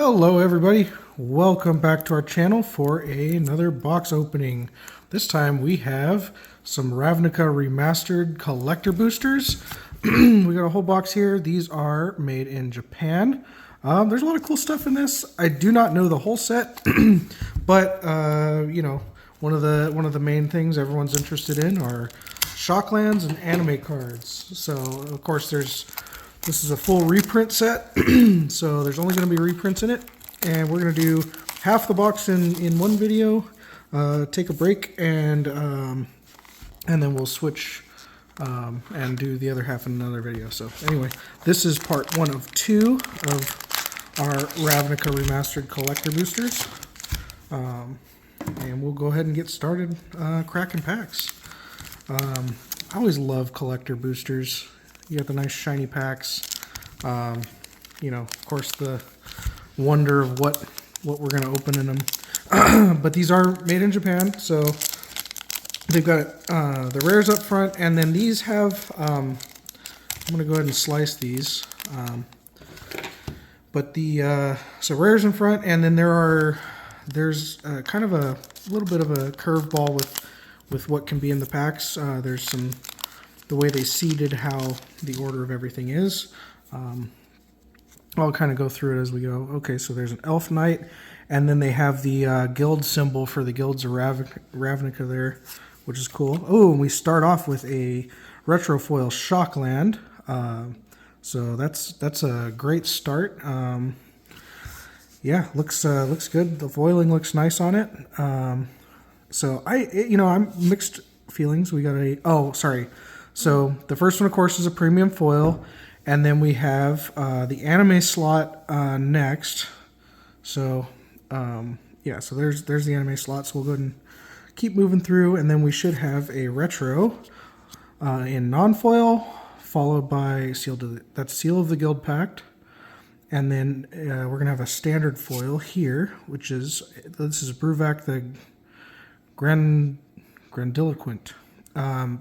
Hello everybody, welcome back to our channel for another box opening. This time we have some Ravnica Remastered collector boosters. We got a whole box here. These are made in Japan. There's a lot of cool stuff in this. I do not know the whole set, but you know, one of the main things everyone's interested in are Shocklands and anime cards. So of course this is a full reprint set, so there's only going to be reprints in it, and we're going to do half the box in one video, take a break, and then we'll switch and do the other half in another video. So anyway, this is part 1 of 2 of our Ravnica Remastered collector boosters, and we'll go ahead and get started cracking packs. I always love collector boosters. You got the nice shiny packs. You know, of course, the wonder of what we're going to open in them. But these are made in Japan, so they've got the rares up front, and then these have. I'm going to go ahead and slice these. But the so rares in front, and then there's kind of a little bit of a curveball with what can be in the packs. There's the way they seeded how the order of everything is. I'll kind of go through it as we go. Okay, so there's an Elf Knight, and then they have the guild symbol for the guilds of Ravnica there, which is cool. Oh, and we start off with a retro foil Shockland. So that's a great start. Yeah, looks good. The foiling looks nice on it. So I'm mixed feelings. We got So the first one, of course, is a premium foil, and then we have the anime slot next. So yeah, so there's the anime slot. So we'll go ahead and keep moving through, and then we should have a retro in non-foil, followed by Seal of the Guild Pact, and then we're gonna have a standard foil here, this is Bruvac the Grandiloquent.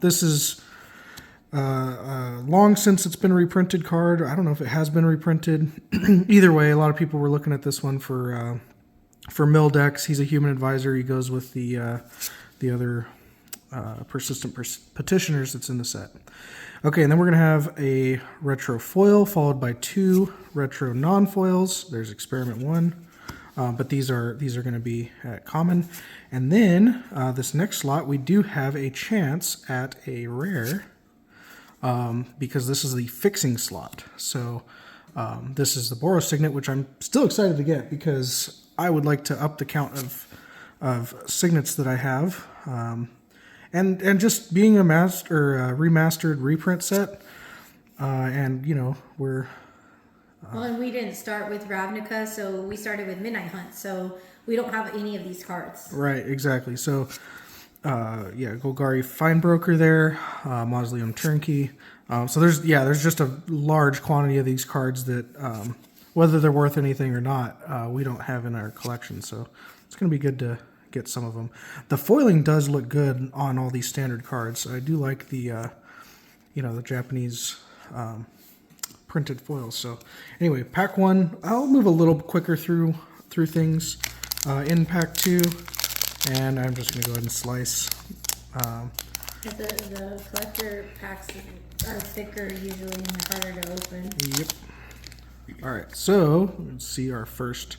This is long since it's been reprinted card. I don't know if it has been reprinted. Either way, a lot of people were looking at this one for Mildex. He's a human advisor. He goes with the other persistent petitioners that's in the set. Okay, and then we're gonna have a retro foil followed by 2 retro non-foils. There's Experiment 1, but these are going to be common. And then this next slot, we do have a chance at a rare. Because this is the fixing slot. So this is the Boros Signet, which I'm still excited to get because I would like to up the count of signets that I have. And just being a remastered reprint set, and you know, well, and we didn't start with Ravnica, so we started with Midnight Hunt, so we don't have any of these cards. Right, exactly. So yeah, Golgari Feinbroker there, Mausoleum Turnkey. So there's just a large quantity of these cards that, whether they're worth anything or not, we don't have in our collection. So it's going to be good to get some of them. The foiling does look good on all these standard cards. I do like the, the Japanese printed foils. So anyway, pack 1, I'll move a little quicker through things. In pack 2. And I'm just going to go ahead and slice. The collector packs are thicker usually and harder to open. Yep. All right, so let's see our first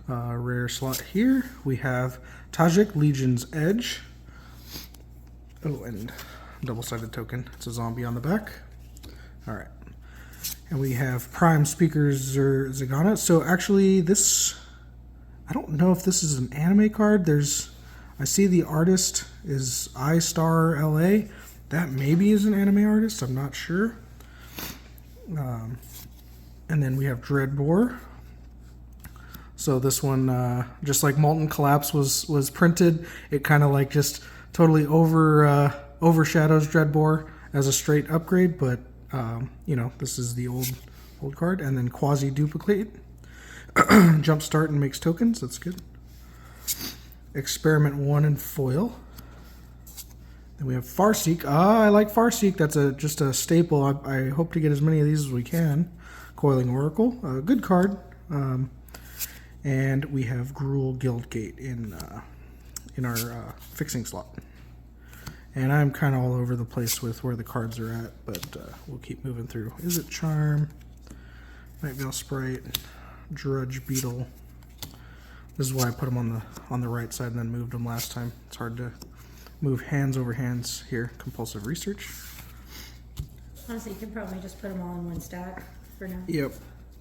rare slot here. We have Tajik Legion's Edge. Oh, and double-sided token. It's a zombie on the back. All right. And we have Prime Speakers Zagana. So actually this, I don't know if this is an anime card. I see the artist is iStar LA. That maybe is an anime artist. I'm not sure. And then we have Dreadbore. So this one, just like Molten Collapse was printed, it kind of like just totally overshadows Dreadbore as a straight upgrade. But this is the old card. And then Quasi Duplicate, Jumpstart and makes tokens. That's good. Experiment 1 in foil. Then we have Farseek. I like Farseek. That's just a staple. I hope to get as many of these as we can. Coiling Oracle. Good card. And we have Gruul Guildgate in our fixing slot. And I'm kind of all over the place with where the cards are at, but we'll keep moving through. Is it Charm? Nightveil Sprite, Drudge Beetle. This is why I put them on the right side and then moved them last time. It's hard to move hands over hands here. Compulsive Research. Honestly, you can probably just put them all in one stack for now. Yep.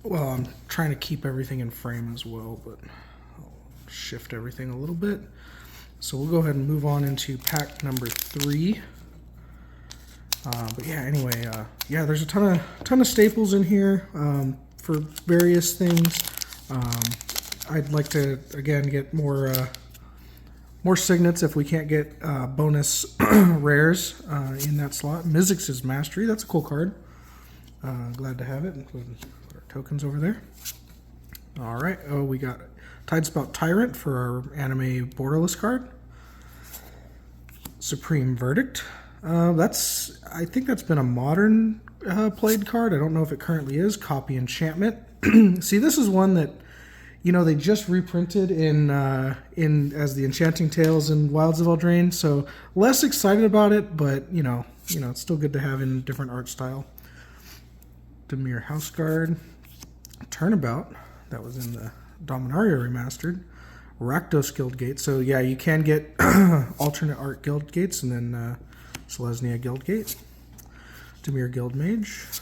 Well, I'm trying to keep everything in frame as well, but I'll shift everything a little bit. So we'll go ahead and move on into pack number 3. But yeah, anyway, yeah, there's a ton of staples in here for various things. I'd like to again get more signets if we can't get bonus rares in that slot. Mizzix's Mastery, that's a cool card. Glad to have it. Including our tokens over there. All right. Oh, we got Tidespout Tyrant for our anime borderless card. Supreme Verdict. I think that's been a modern played card. I don't know if it currently is. Copy Enchantment. See, this is one that they just reprinted in as the Enchanting Tales in Wilds of Eldraine. So less excited about it, but it's still good to have in different art style. Dimir Houseguard. Turnabout. That was in the Dominaria Remastered. Rakdos Guildgate. So yeah, you can get alternate art Guildgates and then Selesnya Guildgate. Dimir Guildmage.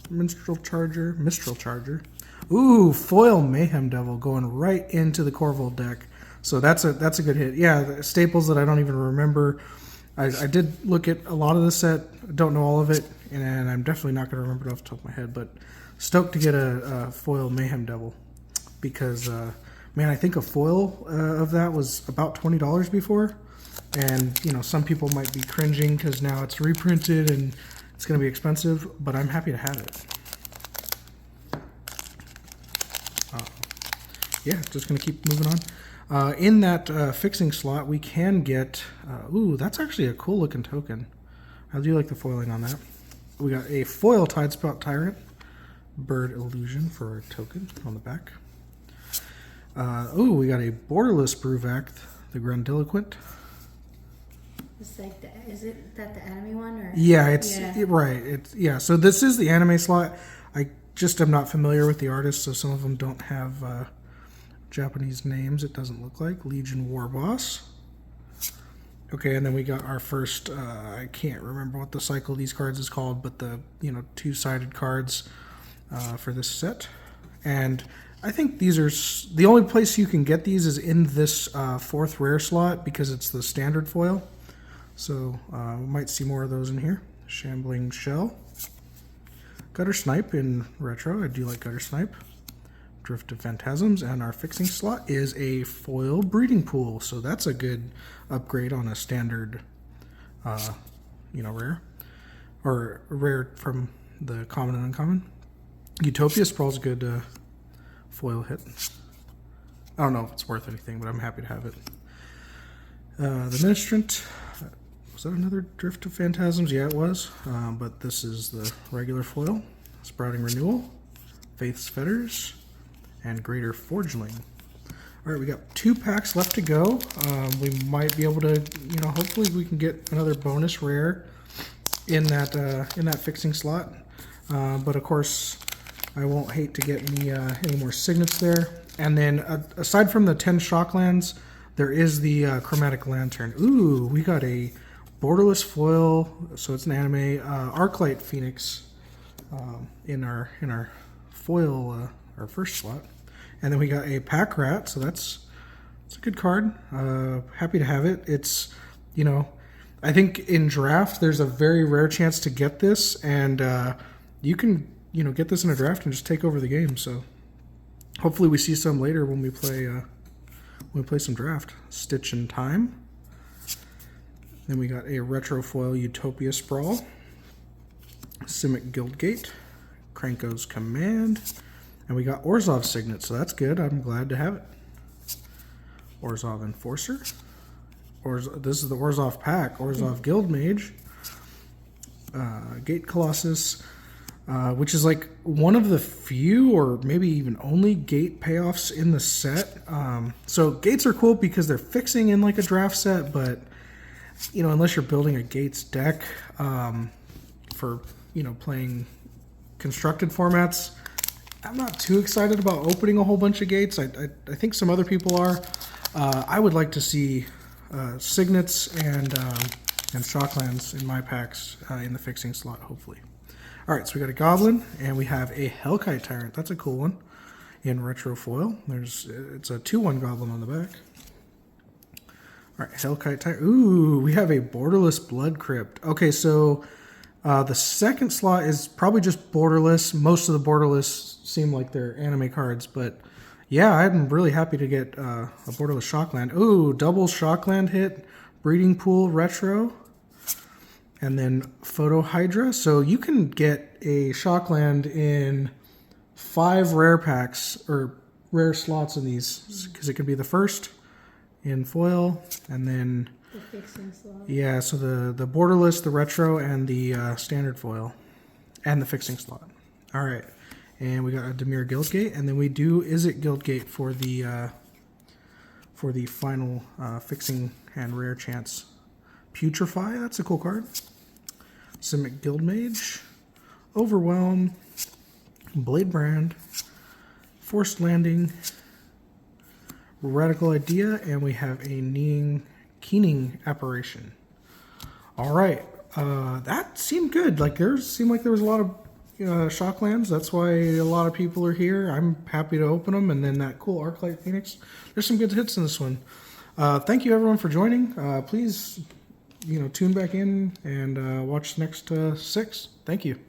Mistral Charger. Ooh, foil Mayhem Devil going right into the Corvold deck. So that's a good hit. Yeah, the staples that I don't even remember. I did look at a lot of the set. Don't know all of it, and I'm definitely not going to remember it off the top of my head. But stoked to get a foil Mayhem Devil because man, I think a foil of that was about $20 before, and some people might be cringing because now it's reprinted and it's going to be expensive. But I'm happy to have it. Yeah, just going to keep moving on. In that fixing slot, we can get... ooh, that's actually a cool looking token. I do like the foiling on that. We got a foil Tidespout Tyrant. Bird Illusion for our token on the back. Ooh, we got a borderless Bruvac, the Grandiloquent. It's like is it that the anime one? Or? Yeah, right. So this is the anime slot. I just am not familiar with the artists, so some of them don't have... Japanese names, it doesn't look like. Legion War Boss. Okay, and then we got our first, I can't remember what the cycle of these cards is called, but the, two-sided cards for this set. And I think these are, the only place you can get these is in this 4th rare slot because it's the standard foil. So we might see more of those in here. Shambling Shell. Gutter Snipe in retro, I do like Gutter Snipe. Drift of Phantasms, and our fixing slot is a foil Breeding Pool, so that's a good upgrade on a standard rare, or rare from the common and uncommon. Utopia Sprawl's a good foil hit. I don't know if it's worth anything, but I'm happy to have it. The Ministrant, was that another Drift of Phantasms? Yeah, it was, but this is the regular foil. Sprouting Renewal, Faith's Fetters, and Greater Forgeling. All right, we got 2 packs left to go. We might be able to, hopefully we can get another bonus rare in that fixing slot. But of course, I won't hate to get any more signets there. And then aside from the 10 Shocklands, there is the Chromatic Lantern. Ooh, we got a borderless foil, so it's an anime Arclight Phoenix in our foil. Our first slot, and then we got a Pack Rat, so it's a good card. Happy to have it. It's I think in draft there's a very rare chance to get this, and you can get this in a draft and just take over the game. So hopefully we see some later when we play some draft. Stitch in Time. Then we got a retro foil Utopia Sprawl, Simic Guildgate, Kranko's Command. And we got Orzhov Signet, so that's good. I'm glad to have it. Orzhov Enforcer. This is the Orzhov pack. Orzhov Guildmage. Gate Colossus. which is like one of the few or maybe even only gate payoffs in the set. So gates are cool because they're fixing in like a draft set, but you know, unless you're building a gates deck for, you know, playing constructed formats, I'm not too excited about opening a whole bunch of gates. I think some other people are. I would like to see signets and shocklands in my packs in the fixing slot, hopefully. All right, so we got a goblin and we have a Hellkite Tyrant. That's a cool one in retro foil. It's a 2/1 goblin on the back. All right, Hellkite Tyrant. Ooh, we have a borderless Blood Crypt. Okay, so the second slot is probably just borderless. Most of the borderless seem like they're anime cards, but yeah, I'm really happy to get a borderless Shockland. Ooh, double Shockland hit, Breeding Pool retro, and then Photo Hydra. So you can get a Shockland in 5 rare packs or rare slots in these, because it can be the first in foil, and then The fixing slot. yeah, so the borderless, the retro, and the standard foil, and the fixing slot. All right, and we got a Dimir Guildgate, and then we do Izzet Guildgate for the final fixing and rare chance. Putrefy, that's a cool card. Simic Guildmage, Overwhelm, Blade Brand, Forced Landing, Radical Idea, and we have a Keening Apparition. All right, that seemed good. Like seemed like there was a lot of Shocklands. That's why a lot of people are here. I'm happy to open them. And then that cool Arclight Phoenix. There's some good hits in this one. Thank you everyone for joining. Please, tune back in and watch the next 6. Thank you.